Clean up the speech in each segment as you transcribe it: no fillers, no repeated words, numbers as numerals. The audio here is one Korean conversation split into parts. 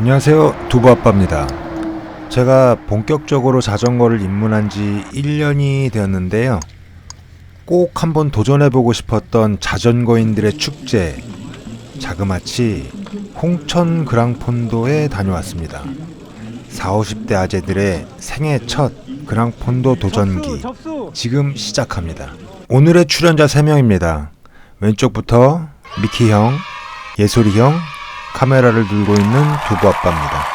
안녕하세요, 두부아빠입니다. 제가 본격적으로 자전거를 입문한 지 1년이 되었는데요. 꼭 한번 도전해보고 싶었던 자전거인들의 축제, 자그마치 홍천 그랑폰도에 다녀왔습니다. 40, 50대 아재들의 생애 첫 그랑폰도 도전기 지금 시작합니다. 오늘의 출연자 3명입니다. 왼쪽부터 미키 형, 예솔이 형, 카메라를 들고 있는 두부아빠입니다.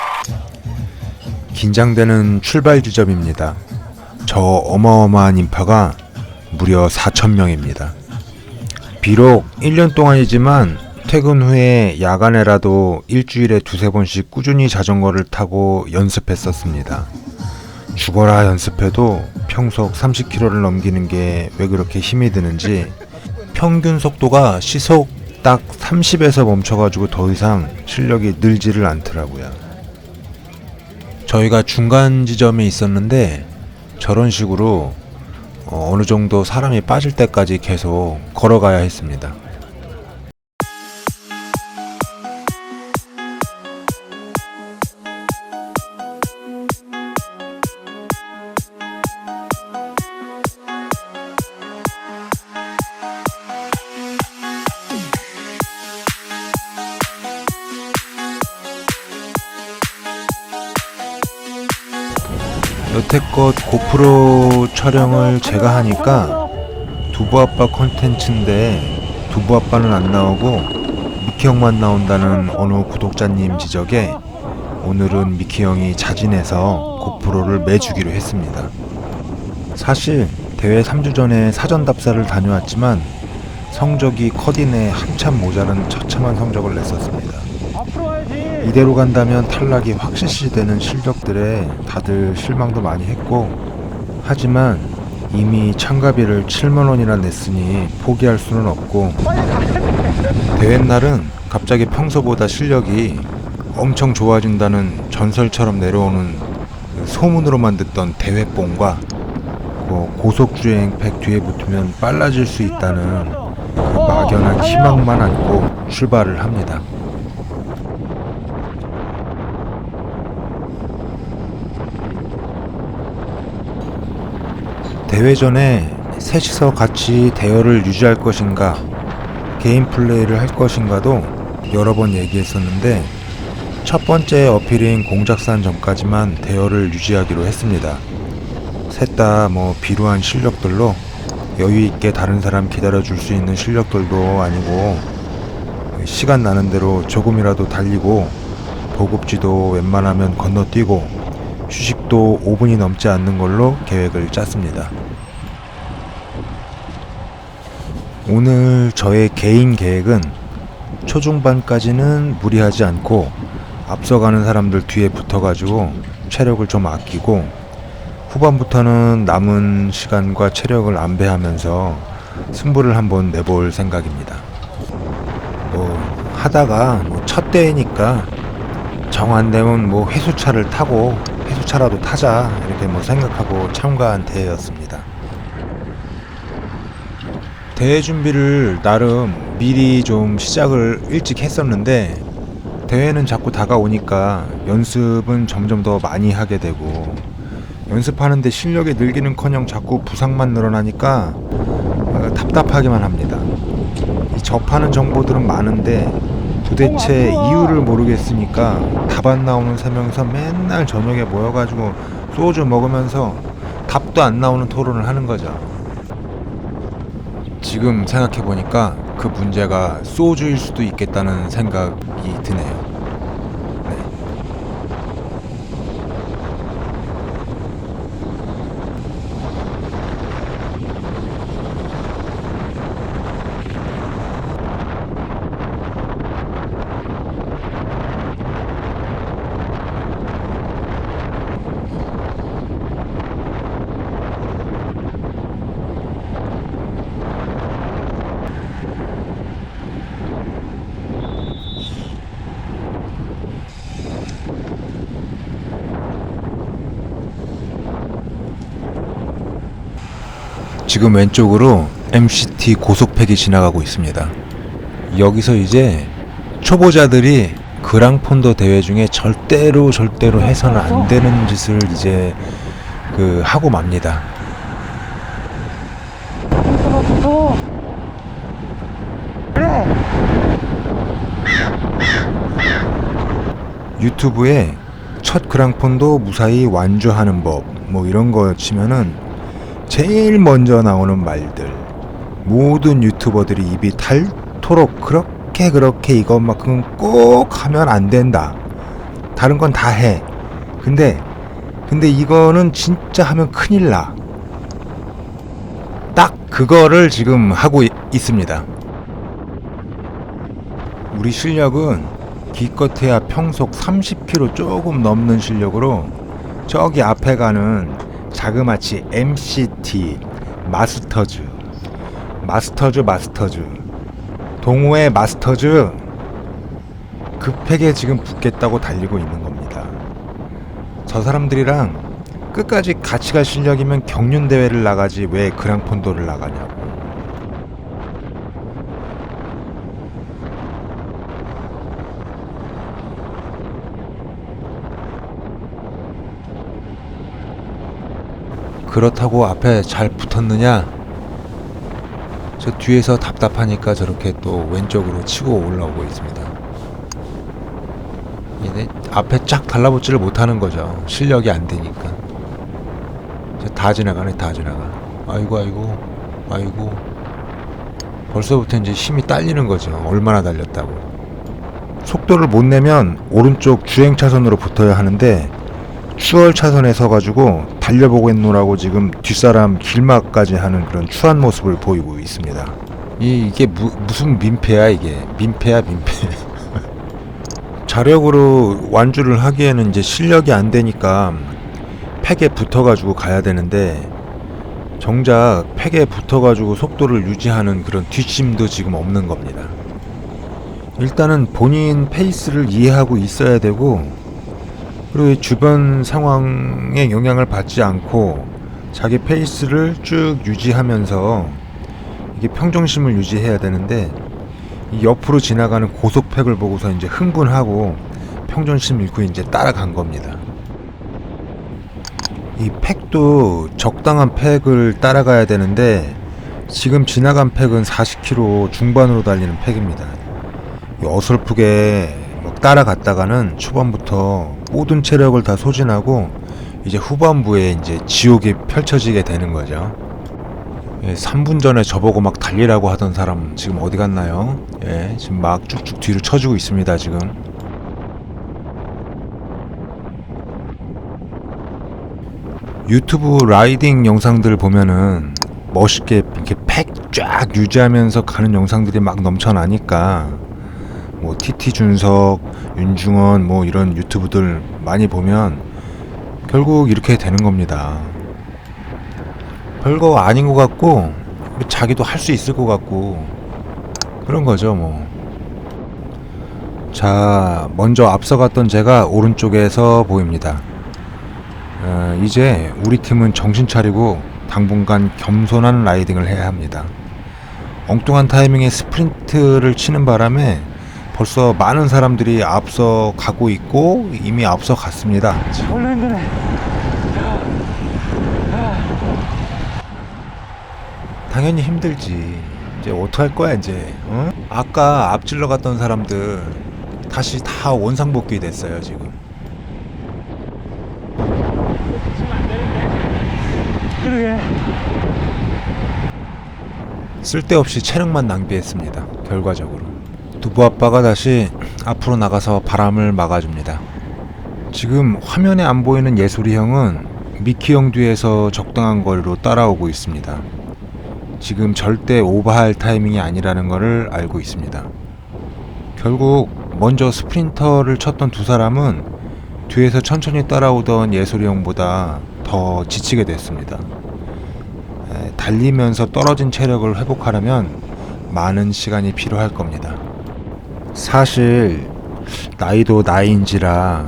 긴장되는 출발 지점입니다. 저 어마어마한 인파가 무려 4,000명입니다. 비록 1년 동안이지만 퇴근 후에 야간에라도 일주일에 2-3번씩 꾸준히 자전거를 타고 연습했었습니다. 죽어라 연습해도 평속 30km를 넘기는 게 왜 그렇게 힘이 드는지 평균 속도가 시속 딱 30에서 멈춰가지고 더 이상 실력이 늘지를 않더라고요. 저희가 중간 지점에 있었는데 저런 식으로 어느 정도 사람이 빠질 때까지 계속 걸어가야 했습니다. 여태껏 고프로 촬영을 제가 하니까 두부아빠 콘텐츠인데 두부아빠는 안 나오고 미키 형만 나온다는 어느 구독자님 지적에 오늘은 미키 형이 자진해서 고프로를 매주기로 했습니다. 사실 대회 3주 전에 사전 답사를 다녀왔지만 성적이 컷인에 한참 모자란 처참한 성적을 냈었습니다. 이대로 간다면 탈락이 확실시되는 실력들에 다들 실망도 많이 했고, 하지만 이미 참가비를 7만원이나 냈으니 포기할 수는 없고, 대회 날은 갑자기 평소보다 실력이 엄청 좋아진다는 전설처럼 내려오는 소문으로만 듣던 대회뽕과 고속주행 팩 뒤에 붙으면 빨라질 수 있다는 그 막연한 희망만 안고 출발을 합니다. 대회 전에 셋이서 같이 대열을 유지할 것인가, 개인 플레이를 할 것인가도 여러 번 얘기했었는데 첫 번째 어필인 공작산 전까지만 대열을 유지하기로 했습니다. 셋 다 비루한 실력들로 여유있게 다른 사람 기다려줄 수 있는 실력들도 아니고 시간 나는 대로 조금이라도 달리고 보급지도 웬만하면 건너뛰고 휴식도 5분이 넘지 않는 걸로 계획을 짰습니다. 오늘 저의 개인 계획은 초중반까지는 무리하지 않고 앞서가는 사람들 뒤에 붙어가지고 체력을 좀 아끼고 후반부터는 남은 시간과 체력을 안배하면서 승부를 한번 내볼 생각입니다. 하다가 첫 대회니까 정 안되면 회수차를 타고 회수차라도 타자 이렇게 생각하고 참가한 대회였습니다. 대회 준비를 나름 미리 좀 시작을 일찍 했었는데 대회는 자꾸 다가오니까 연습은 점점 더 많이 하게 되고 연습하는데 실력이 늘기는커녕 자꾸 부상만 늘어나니까 답답하기만 합니다. 접하는 정보들은 많은데 도대체 이유를 모르겠으니까 답 안 나오는 3명이서 맨날 저녁에 모여가지고 소주 먹으면서 답도 안 나오는 토론을 하는 거죠. 지금 생각해보니까 그 문제가 소주일 수도 있겠다는 생각이 드네요. 지금 왼쪽으로 MCT 고속팩이 지나가고 있습니다. 여기서 이제 초보자들이 그랑폰도 대회 중에 절대로 해서는 안 되는 짓을 이제 하고 맙니다. 유튜브에 첫 그랑폰도 무사히 완주하는 법 뭐 이런 거 치면은 제일 먼저 나오는 말들, 모든 유튜버들이 입이 닳도록 그렇게 이것만큼은 꼭 하면 안 된다, 다른 건 다 해, 근데 이거는 진짜 하면 큰일 나, 딱 그거를 지금 하고 있습니다. 우리 실력은 기껏해야 평속 30km 조금 넘는 실력으로 저기 앞에 가는 자그마치 MCT 마스터즈, 동호회 마스터즈 그 팩에 지금 붙겠다고 달리고 있는 겁니다. 저 사람들이랑 끝까지 같이 갈 실력이면 경륜대회를 나가지 왜 그랑폰도를 나가냐고. 그렇다고 앞에 잘 붙었느냐? 저 뒤에서 답답하니까 저렇게 또 왼쪽으로 치고 올라오고 있습니다. 얘네 앞에 쫙 달라붙지를 못하는 거죠. 실력이 안 되니까. 다 지나가네, 다 지나가. 아이고. 벌써부터 이제 힘이 딸리는 거죠. 얼마나 달렸다고. 속도를 못 내면 오른쪽 주행 차선으로 붙어야 하는데 추월 차선에 서가지고 달려보고 있노라고 지금 뒷사람 길막까지 하는 그런 추한 모습을 보이고 있습니다. 이게 무슨 민폐야, 이게. 민폐. 자력으로 완주를 하기에는 이제 실력이 안 되니까 팩에 붙어가지고 가야 되는데, 정작 팩에 붙어가지고 속도를 유지하는 그런 뒷심도 지금 없는 겁니다. 일단은 본인 페이스를 이해하고 있어야 되고, 그리고 주변 상황에 영향을 받지 않고 자기 페이스를 쭉 유지하면서 이게 평정심을 유지해야 되는데, 이 옆으로 지나가는 고속팩을 보고서 이제 흥분하고 평정심 잃고 이제 따라간 겁니다. 이 팩도 적당한 팩을 따라가야 되는데 지금 지나간 팩은 40km 중반으로 달리는 팩입니다. 어설프게 따라갔다가는 초반부터 모든 체력을 다 소진하고 이제 후반부에 이제 지옥이 펼쳐지게 되는 거죠. 3분 전에 저보고 막 달리라고 하던 사람 지금 어디 갔나요? 지금 막 쭉쭉 뒤로 쳐주고 있습니다. 지금 유튜브 라이딩 영상들 보면은 멋있게 이렇게 팩 쫙 유지하면서 가는 영상들이 막 넘쳐나니까 뭐 TT 준석, 윤중원 뭐 이런 유튜브들 많이 보면 결국 이렇게 되는 겁니다. 별거 아닌 것 같고 자기도 할 수 있을 것 같고 그런 거죠 뭐. 자, 먼저 앞서갔던 제가 오른쪽에서 보입니다. 이제 우리 팀은 정신 차리고 당분간 겸손한 라이딩을 해야 합니다. 엉뚱한 타이밍에 스프린트를 치는 바람에 벌써 많은 사람들이 앞서 가고 있고 이미 앞서 갔습니다. 원래 힘드네. 당연히 힘들지. 이제 어떡할 거야 이제. 어? 아까 앞질러 갔던 사람들 다시 다 원상복귀 됐어요 지금. 그러게. 쓸데없이 체력만 낭비했습니다. 결과적으로 두부 아빠가 다시 앞으로 나가서 바람을 막아줍니다. 지금 화면에 안 보이는 예술이 형은 미키 형 뒤에서 적당한 거리로 따라오고 있습니다. 지금 절대 오버할 타이밍이 아니라는 것을 알고 있습니다. 결국 먼저 스프린터를 쳤던 두 사람은 뒤에서 천천히 따라오던 예술이 형보다 더 지치게 됐습니다. 달리면서 떨어진 체력을 회복하려면 많은 시간이 필요할 겁니다. 사실 나이도 나이인지라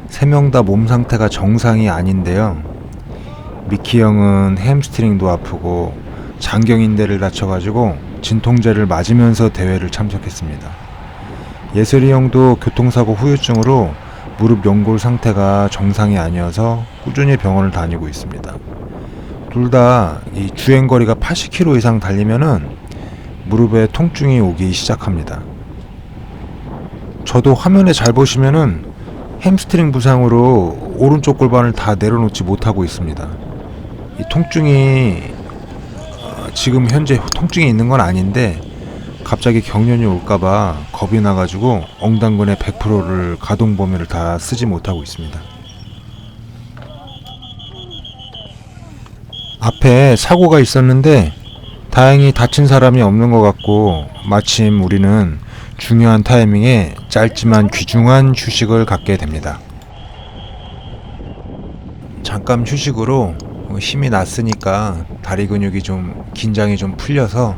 3명 다 몸 상태가 정상이 아닌데요. 미키 형은 햄스트링도 아프고 장경인대를 다쳐가지고 진통제를 맞으면서 대회를 참석했습니다. 예슬이 형도 교통사고 후유증으로 무릎 연골 상태가 정상이 아니어서 꾸준히 병원을 다니고 있습니다. 둘 다 이 주행거리가 80km 이상 달리면은 무릎에 통증이 오기 시작합니다. 저도 화면에 잘 보시면은 햄스트링 부상으로 오른쪽 골반을 다 내려놓지 못하고 있습니다. 이 통증이 지금 현재 통증이 있는 건 아닌데 갑자기 경련이 올까봐 겁이 나가지고 엉덩근의 100%를 가동 범위를 다 쓰지 못하고 있습니다. 앞에 사고가 있었는데 다행히 다친 사람이 없는 것 같고 마침 우리는 중요한 타이밍에 짧지만 귀중한 휴식을 갖게 됩니다. 잠깐 휴식으로 힘이 났으니까 다리 근육이 좀 긴장이 좀 풀려서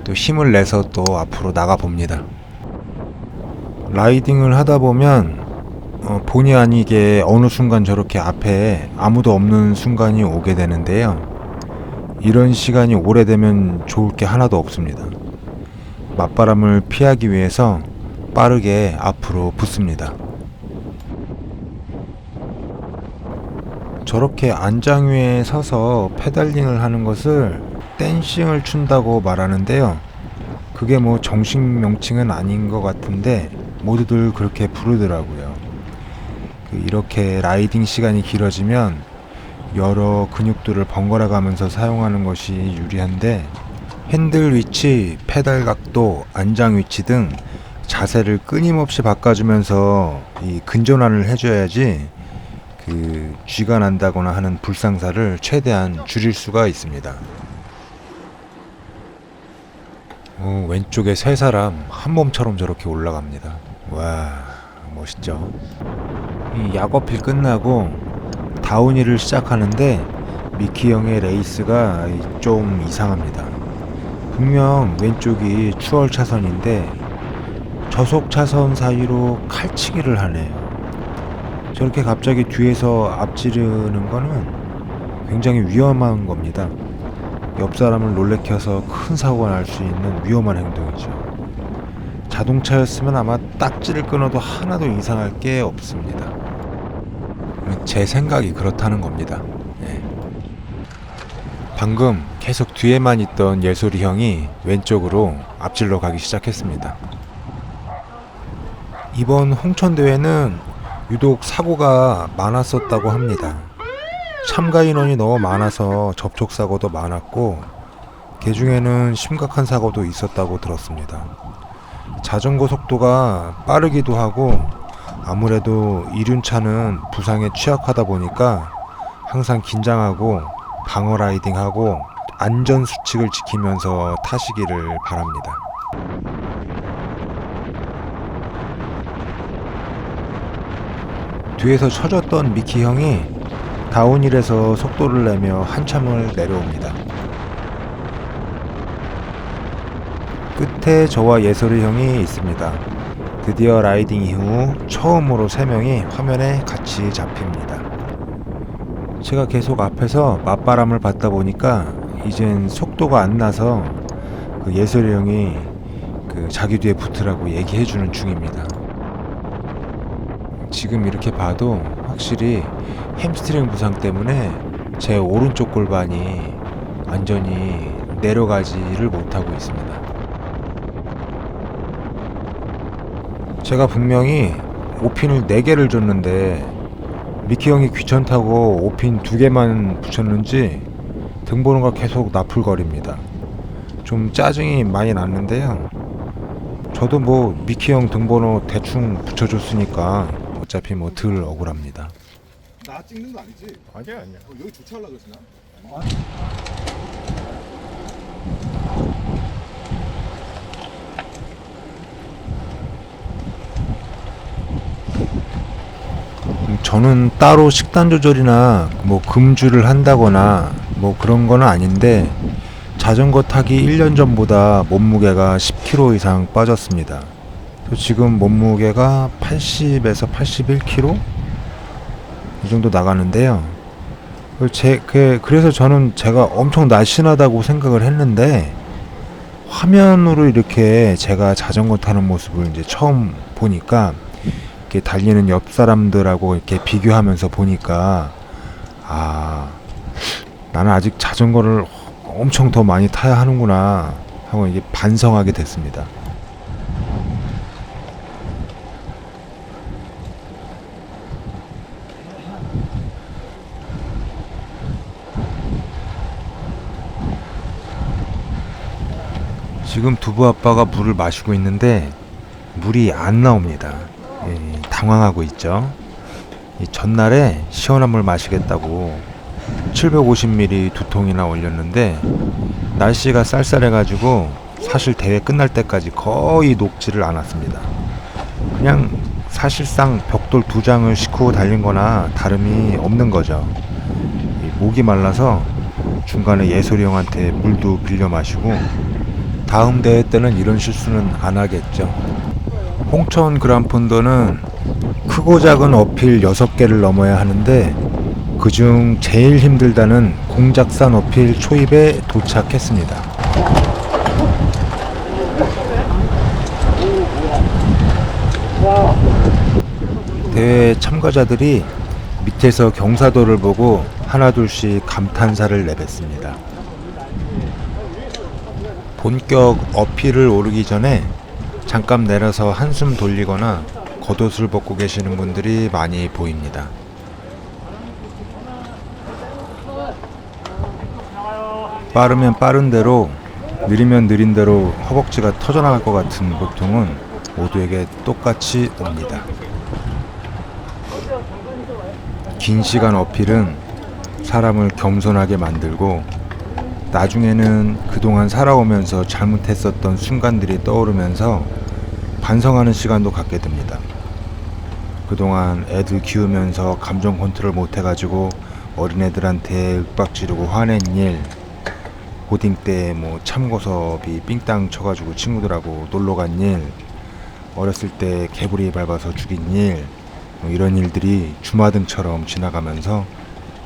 또 힘을 내서 또 앞으로 나가 봅니다. 라이딩을 하다 보면 본의 아니게 어느 순간 저렇게 앞에 아무도 없는 순간이 오게 되는데요. 이런 시간이 오래되면 좋을 게 하나도 없습니다. 맞바람을 피하기 위해서 빠르게 앞으로 붙습니다. 저렇게 안장 위에 서서 페달링을 하는 것을 댄싱을 춘다고 말하는데요. 그게 뭐 정식 명칭은 아닌 것 같은데 모두들 그렇게 부르더라고요. 이렇게 라이딩 시간이 길어지면 여러 근육들을 번갈아 가면서 사용하는 것이 유리한데 핸들 위치, 페달 각도, 안장 위치 등 자세를 끊임없이 바꿔주면서 이 근전환을 해줘야지 쥐가 난다거나 하는 불상사를 최대한 줄일 수가 있습니다. 왼쪽에 세 사람 한 몸처럼 저렇게 올라갑니다. 와, 멋있죠? 이 약어필 끝나고 다운힐을 시작하는데 미키 형의 레이스가 좀 이상합니다. 분명 왼쪽이 추월 차선인데 저속 차선 사이로 칼치기를 하네요. 저렇게 갑자기 뒤에서 앞지르는 거는 굉장히 위험한 겁니다. 옆 사람을 놀래켜서 큰 사고가 날 수 있는 위험한 행동이죠. 자동차였으면 아마 딱지를 끊어도 하나도 이상할 게 없습니다. 제 생각이 그렇다는 겁니다. 네. 방금 계속 뒤에만 있던 예솔이 형이 왼쪽으로 앞질러 가기 시작했습니다. 이번 홍천대회는 유독 사고가 많았었다고 합니다. 참가 인원이 너무 많아서 접촉사고도 많았고 그 중에는 심각한 사고도 있었다고 들었습니다. 자전거 속도가 빠르기도 하고 아무래도 이륜차는 부상에 취약하다 보니까 항상 긴장하고 방어 라이딩하고 안전 수칙을 지키면서 타시기를 바랍니다. 뒤에서 쳐졌던 미키 형이 다운힐에서 속도를 내며 한참을 내려옵니다. 끝에 저와 예솔이 형이 있습니다. 드디어 라이딩 이후 처음으로 3명이 화면에 같이 잡힙니다. 제가 계속 앞에서 맞바람을 받다 보니까 이젠 속도가 안 나서 예솔이 형이 자기 뒤에 붙으라고 얘기해주는 중입니다. 지금 이렇게 봐도 확실히 햄스트링 부상 때문에 제 오른쪽 골반이 완전히 내려가지를 못하고 있습니다. 제가 분명히 오핀을 4개를 줬는데 미키 형이 귀찮다고 오핀 2개만 붙였는지 등번호가 계속 나풀거립니다. 좀 짜증이 많이 났는데요. 저도 뭐 미키 형 등번호 대충 붙여줬으니까 어차피 뭐 덜 억울합니다. 나 찍는 거 아니지? 아니야. 여기 주차하려고 그러시나? 저는 따로 식단 조절이나 뭐 금주를 한다거나 뭐 그런 거는 아닌데 자전거 타기 1년 전보다 몸무게가 10kg 이상 빠졌습니다. 지금 몸무게가 80에서 81kg 이 정도 나가는데요. 그래서 저는 제가 엄청 날씬하다고 생각을 했는데 화면으로 이렇게 제가 자전거 타는 모습을 이제 처음 보니까 이렇게 달리는 옆 사람들하고 이렇게 비교하면서 보니까 나는 아직 자전거를 엄청 더 많이 타야 하는구나 하고 이게 반성하게 됐습니다. 지금 두부 아빠가 물을 마시고 있는데 물이 안 나옵니다. 당황하고 있죠. 전날에 시원한 물 마시겠다고 750ml 2통이나 올렸는데 날씨가 쌀쌀해가지고 사실 대회 끝날 때까지 거의 녹지를 않았습니다. 그냥 사실상 벽돌 2장을 싣고 달린 거나 다름이 없는 거죠. 목이 말라서 중간에 예솔이 형한테 물도 빌려 마시고 다음 대회 때는 이런 실수는 안 하겠죠. 홍천 그란폰도는 크고 작은 어필 6개를 넘어야 하는데 그중 제일 힘들다는 공작산 어필 초입에 도착했습니다. 대회 참가자들이 밑에서 경사도를 보고 하나둘씩 감탄사를 내뱉습니다. 본격 어필을 오르기 전에 잠깐 내려서 한숨 돌리거나 겉옷을 벗고 계시는 분들이 많이 보입니다. 빠르면 빠른 대로, 느리면 느린 대로 허벅지가 터져나갈 것 같은 고통은 모두에게 똑같이 옵니다. 긴 시간 어필은 사람을 겸손하게 만들고 나중에는 그동안 살아오면서 잘못했었던 순간들이 떠오르면서 반성하는 시간도 갖게 됩니다. 그동안 애들 키우면서 감정 컨트롤 못해가지고 어린애들한테 윽박 지르고 화낸 일, 고딩 때 참고섭이 삥땅 쳐가지고 친구들하고 놀러간 일, 어렸을 때 개구리 밟아서 죽인 일, 이런 일들이 주마등처럼 지나가면서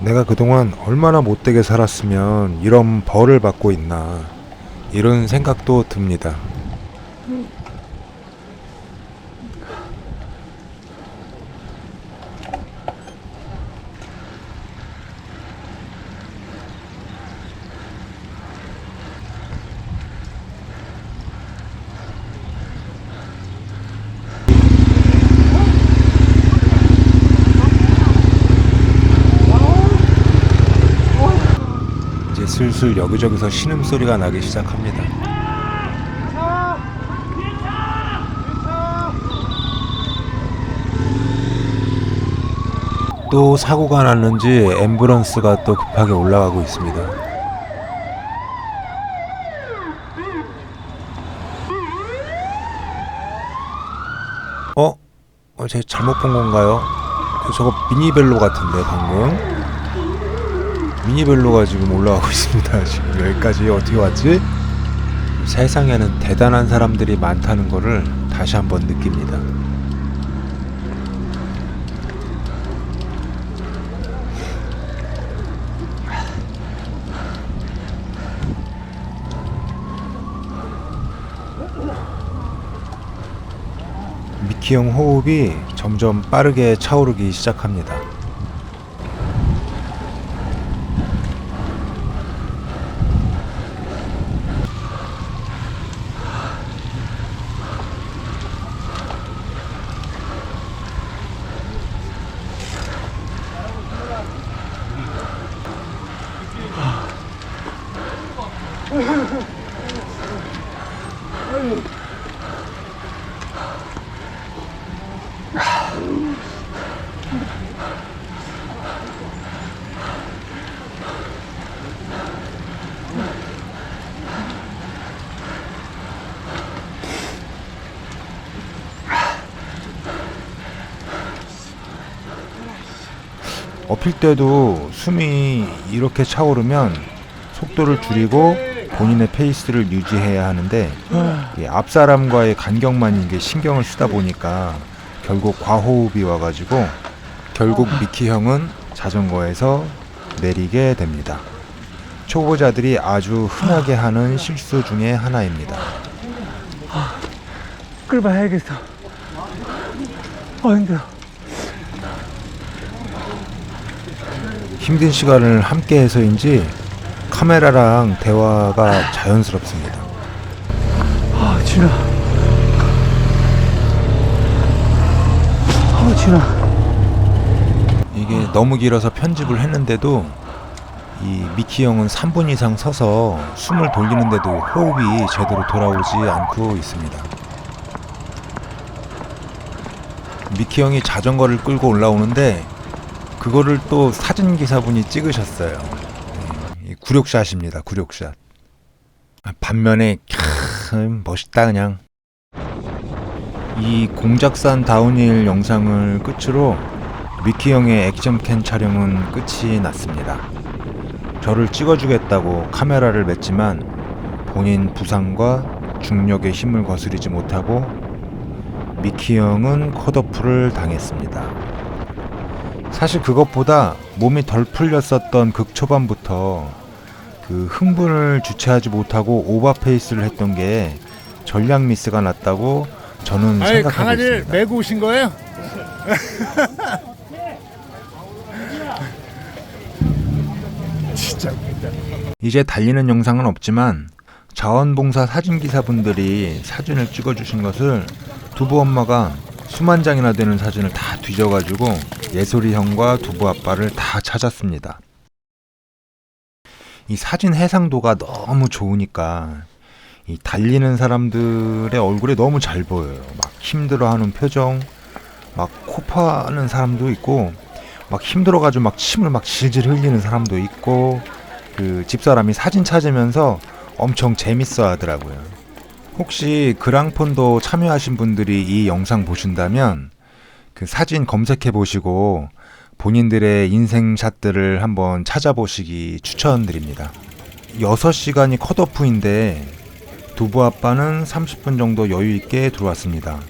내가 그동안 얼마나 못되게 살았으면 이런 벌을 받고 있나 이런 생각도 듭니다. 이제 슬슬 여기저기서 신음소리가 나기 시작합니다. 또 사고가 났는지 앰뷸런스가 또 급하게 올라가고 있습니다. 제가 잘못 본 건가요? 저거 미니벨로 같은데 방금 미니벨로가 지금 올라가고 있습니다. 지금 여기까지 어떻게 왔지? 세상에는 대단한 사람들이 많다는 거를 다시 한번 느낍니다. 미키 형 호흡이 점점 빠르게 차오르기 시작합니다. 어필 때도 숨이 이렇게 차오르면 속도를 줄이고 본인의 페이스를 유지해야 하는데 앞 사람과의 간격만 이게 신경을 쓰다 보니까 결국 과호흡이 와가지고 결국 미키 형은 자전거에서 내리게 됩니다. 초보자들이 아주 흔하게 하는 실수 중에 하나입니다. 끌어봐야겠어. 힘들어. 힘든 시간을 함께 해서인지 카메라랑 대화가 자연스럽습니다. 진아. 진아. 이게 너무 길어서 편집을 했는데도 이 미키 형은 3분 이상 서서 숨을 돌리는데도 호흡이 제대로 돌아오지 않고 있습니다. 미키 형이 자전거를 끌고 올라오는데 그거를 또 사진기사분이 찍으셨어요. 이 굴욕샷입니다. 굴욕샷. 반면에 멋있다 그냥. 이 공작산 다운힐 영상을 끝으로 미키 형의 액션캠 촬영은 끝이 났습니다. 저를 찍어주겠다고 카메라를 맸지만 본인 부상과 중력의 힘을 거스르지 못하고 미키 형은 컷오프를 당했습니다. 사실 그것보다 몸이 덜 풀렸었던 극 초반부터 그 흥분을 주체하지 못하고 오버페이스를 했던 게 전략 미스가 났다고 저는 생각하고 강아지를 있습니다. 메고 오신 거예요? 진짜 웃긴다. 이제 달리는 영상은 없지만 자원봉사 사진기사분들이 사진을 찍어주신 것을 두부 엄마가 수만 장이나 되는 사진을 다 뒤져가지고 예솔이 형과 두부 아빠를 다 찾았습니다. 이 사진 해상도가 너무 좋으니까 이 달리는 사람들의 얼굴에 너무 잘 보여요. 막 힘들어하는 표정, 막 코파하는 사람도 있고, 막 힘들어가지고 막 침을 막 질질 흘리는 사람도 있고, 그 집사람이 사진 찾으면서 엄청 재밌어 하더라고요. 혹시 그랑폰도 참여하신 분들이 이 영상 보신다면 그 사진 검색해 보시고 본인들의 인생샷들을 한번 찾아보시기 추천드립니다. 6시간이 컷오프인데 두부 아빠는 30분 정도 여유 있게 들어왔습니다.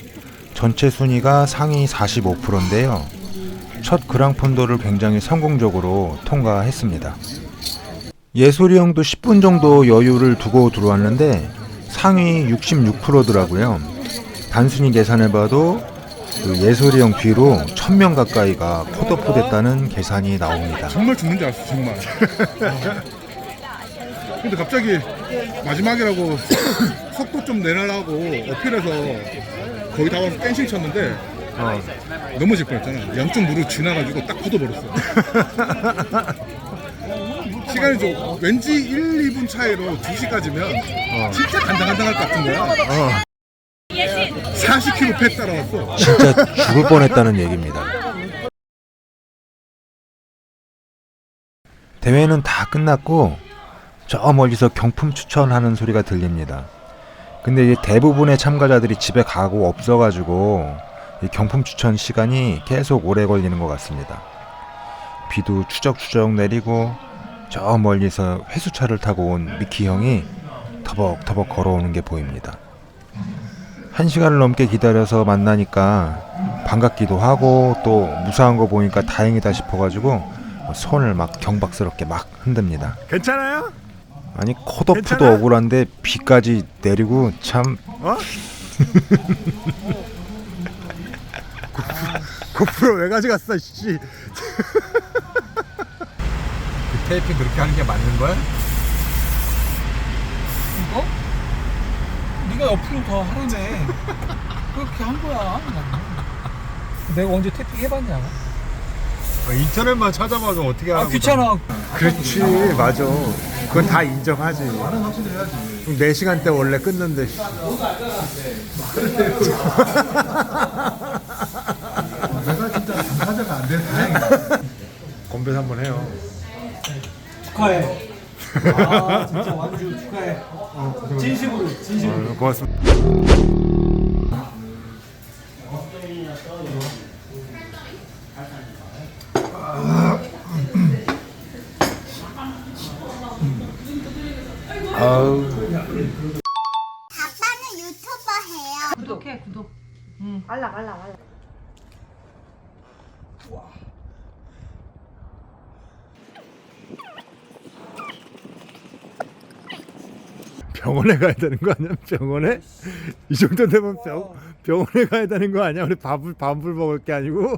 전체 순위가 상위 45%인데요. 첫 그랑폰도를 굉장히 성공적으로 통과했습니다. 예솔이 형도 10분 정도 여유를 두고 들어왔는데 상위 66%더라고요. 단순히 계산해봐도 그 예솔이 형 뒤로 1000명 가까이가 컷오프 됐다는 계산이 나옵니다. 정말 죽는 줄 알았어 정말. 근데 갑자기 마지막이라고 속도 좀 내려라고 어필해서 거의 다 와서 댄싱 쳤는데 넘어질 뻔했잖아. 양쪽 무릎 지나가지고 딱 굳어버렸어. 시간이 좀 왠지 1, 2분 차이로 2시까지면 진짜 간당간당할 것 같은 거야. 40km 팩 따라왔어. 진짜 죽을 뻔했다는 얘기입니다. 대회는 다 끝났고 저 멀리서 경품 추천하는 소리가 들립니다. 근데 이제 대부분의 참가자들이 집에 가고 없어가지고 이 경품 추천 시간이 계속 오래 걸리는 것 같습니다. 비도 추적추적 내리고 저 멀리서 회수차를 타고 온 미키 형이 터벅터벅 걸어오는 게 보입니다. 1시간을 넘게 기다려서 만나니까 반갑기도 하고 또 무사한 거 보니까 다행이다 싶어가지고 손을 막 경박스럽게 막 흔듭니다. 괜찮아요? 아니 컷오프도 괜찮아? 억울한데 비까지 내리고 참 고프로 왜 가져갔어 씨. 테이핑 그렇게 하는 게 맞는 거야? 이거? 네가 옆으로 더 하라며. 그렇게 한 거야. 내가 언제 태핑 해봤냐? 인터넷만 찾아봐도 어떻게 하라고. 귀찮아. 그렇지 맞아. 그건 다 인정하지. 그럼 4시간 때 원래 끊는데. 내가 진짜 당사자가 안 돼. 다행이다. 건배 한번 해요. 축하해. 아 진짜 완주 축하해. 진심으로 진심으로. 고맙습니다. 아우 아빠는 유튜버 해요. 구독해 구독. 응. 알람. 병원에 가야 되는 거 아니야? 병원에? 이 정도 되면 병원에 가야 되는 거 아니야? 우리 밥을 먹을 게 아니고.